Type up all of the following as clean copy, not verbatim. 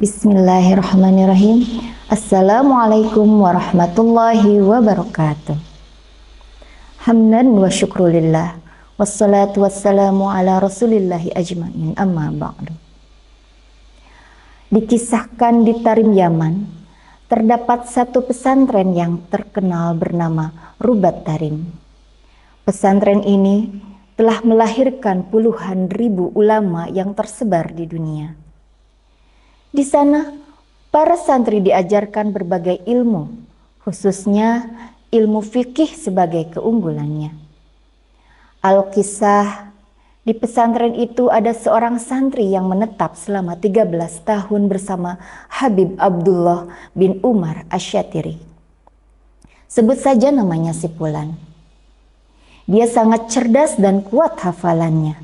Bismillahirrahmanirrahim. Assalamualaikum warahmatullahi wabarakatuh. Hamdan wa syukrulillah. Wassalatu wassalamu ala rasulillahi ajma'in, amma ba'du. Dikisahkan di Tarim, Yaman, terdapat satu pesantren yang terkenal bernama Rubat Tarim. Pesantren ini telah melahirkan puluhan ribu ulama yang tersebar di dunia. Di sana, para santri diajarkan berbagai ilmu, khususnya ilmu fikih sebagai keunggulannya. Al-Kisah, di pesantren itu ada seorang santri yang menetap selama 13 tahun bersama Habib Abdullah bin Umar Asy-Syatiri. Sebut saja namanya si Fulan. Dia sangat cerdas dan kuat hafalannya.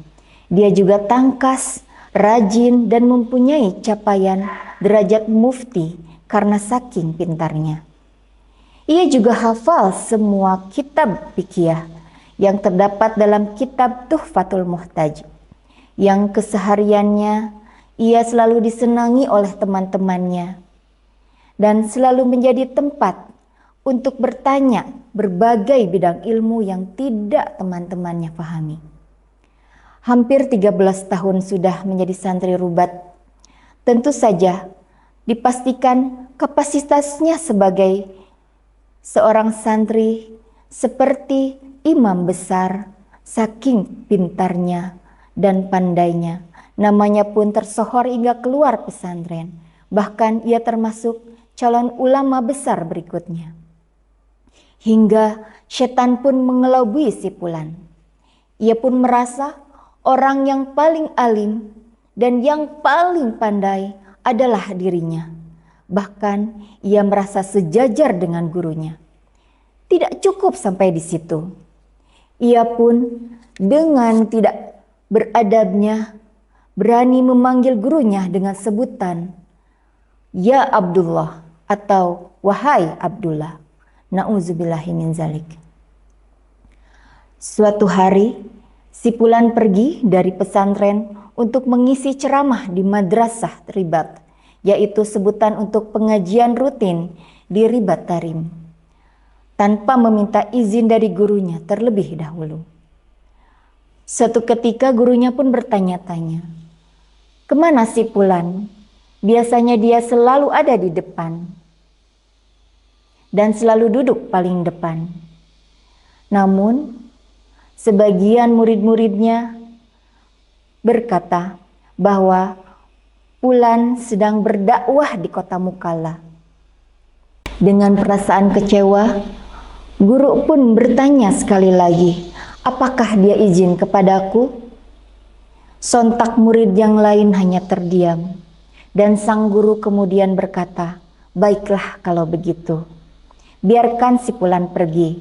Dia juga tangkas, rajin, dan mempunyai capaian derajat mufti karena saking pintarnya. Ia juga hafal semua kitab fikih yang terdapat dalam kitab Tuhfatul Muhtaj, yang kesehariannya ia selalu disenangi oleh teman-temannya dan selalu menjadi tempat untuk bertanya berbagai bidang ilmu yang tidak teman-temannya pahami. Hampir 13 tahun sudah menjadi santri Rubat. Tentu saja dipastikan kapasitasnya sebagai seorang santri seperti imam besar, saking pintarnya dan pandainya. Namanya pun tersohor hingga keluar pesantren. Bahkan ia termasuk calon ulama besar berikutnya. Hingga setan pun mengelabui si Fulan. Ia pun merasa orang yang paling alim dan yang paling pandai adalah dirinya. Bahkan ia merasa sejajar dengan gurunya. Tidak cukup sampai di situ. Ia pun dengan tidak beradabnya berani memanggil gurunya dengan sebutan Ya Abdullah atau Wahai Abdullah. Na'udzubillahi min zalik. Suatu hari si Fulan pergi dari pesantren untuk mengisi ceramah di madrasah Ribat, yaitu sebutan untuk pengajian rutin di Ribat Tarim, tanpa meminta izin dari gurunya terlebih dahulu. Suatu ketika gurunya pun bertanya-tanya, kemana si Fulan? Biasanya dia selalu ada di depan dan selalu duduk paling depan. Namun sebagian murid-muridnya berkata bahwa Fulan sedang berdakwah di kota Mukalla. Dengan perasaan kecewa, guru pun bertanya sekali lagi, apakah dia izin kepadaku? Sontak murid yang lain hanya terdiam, dan sang guru kemudian berkata, baiklah kalau begitu, biarkan si Fulan pergi.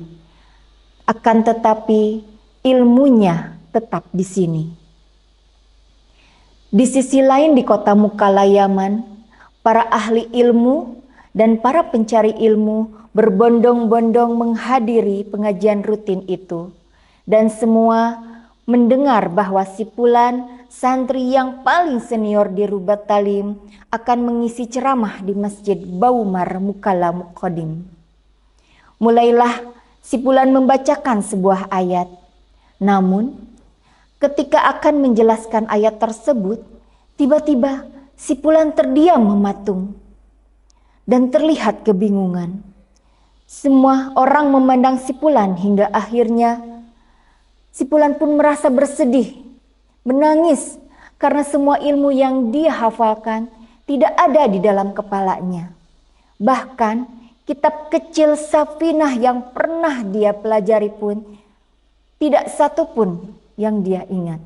Akan tetapi ilmunya tetap di sini. Di sisi lain di kota Mukalla, Yaman, para ahli ilmu dan para pencari ilmu berbondong-bondong menghadiri pengajian rutin itu. Dan semua mendengar bahwa si Fulan, santri yang paling senior di Rubat Tarim, akan mengisi ceramah di Masjid Baumar Mukalla Muqaddim. Mulailah si Fulan membacakan sebuah ayat. Namun, ketika akan menjelaskan ayat tersebut, tiba-tiba si Fulan terdiam mematung dan terlihat kebingungan. Semua orang memandang si Fulan hingga akhirnya si Fulan pun merasa bersedih, menangis karena semua ilmu yang dia hafalkan tidak ada di dalam kepalanya. Bahkan kitab kecil Safinah yang pernah dia pelajari pun tidak satu pun yang dia ingat.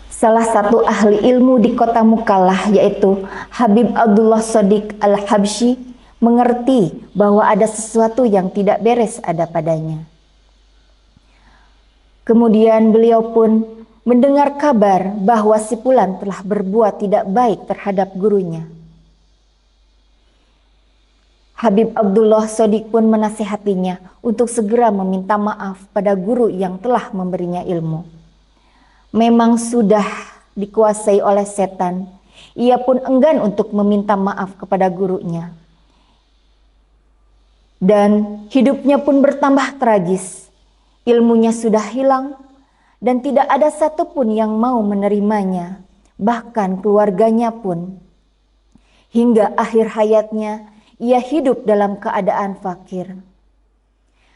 Salah satu ahli ilmu di kota Mukalla, yaitu Habib Abdullah Shadiq Al-Habsyi, mengerti bahwa ada sesuatu yang tidak beres ada padanya. Kemudian beliau pun mendengar kabar bahwa si Fulan telah berbuat tidak baik terhadap gurunya. Habib Abdullah Shadiq pun menasihatinya untuk segera meminta maaf pada guru yang telah memberinya ilmu. Memang sudah dikuasai oleh setan Ia pun enggan untuk meminta maaf kepada gurunya. Dan hidupnya pun bertambah tragis. Ilmunya sudah hilang dan tidak ada satupun yang mau menerimanya, bahkan keluarganya pun. Hingga akhir hayatnya ia hidup dalam keadaan fakir.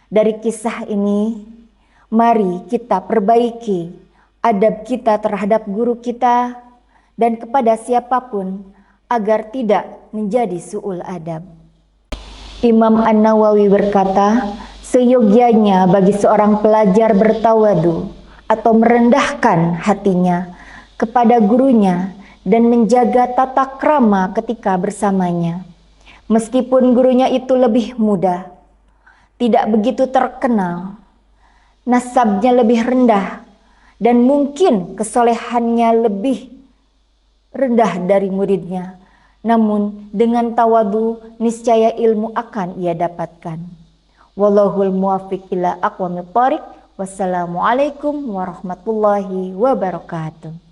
Dari kisah ini, mari kita perbaiki adab kita terhadap guru kita dan kepada siapapun agar tidak menjadi su'ul adab. Imam An-Nawawi berkata, seyogyanya bagi seorang pelajar bertawadu atau merendahkan hatinya kepada gurunya dan menjaga tata krama ketika bersamanya. Meskipun gurunya itu lebih muda, tidak begitu terkenal, nasabnya lebih rendah, dan mungkin kesolehannya lebih rendah dari muridnya. Namun dengan tawadu niscaya ilmu akan ia dapatkan. Wallahul muwaffiq ila aqwamit thoriq. Wassalamualaikum warahmatullahi wabarakatuh.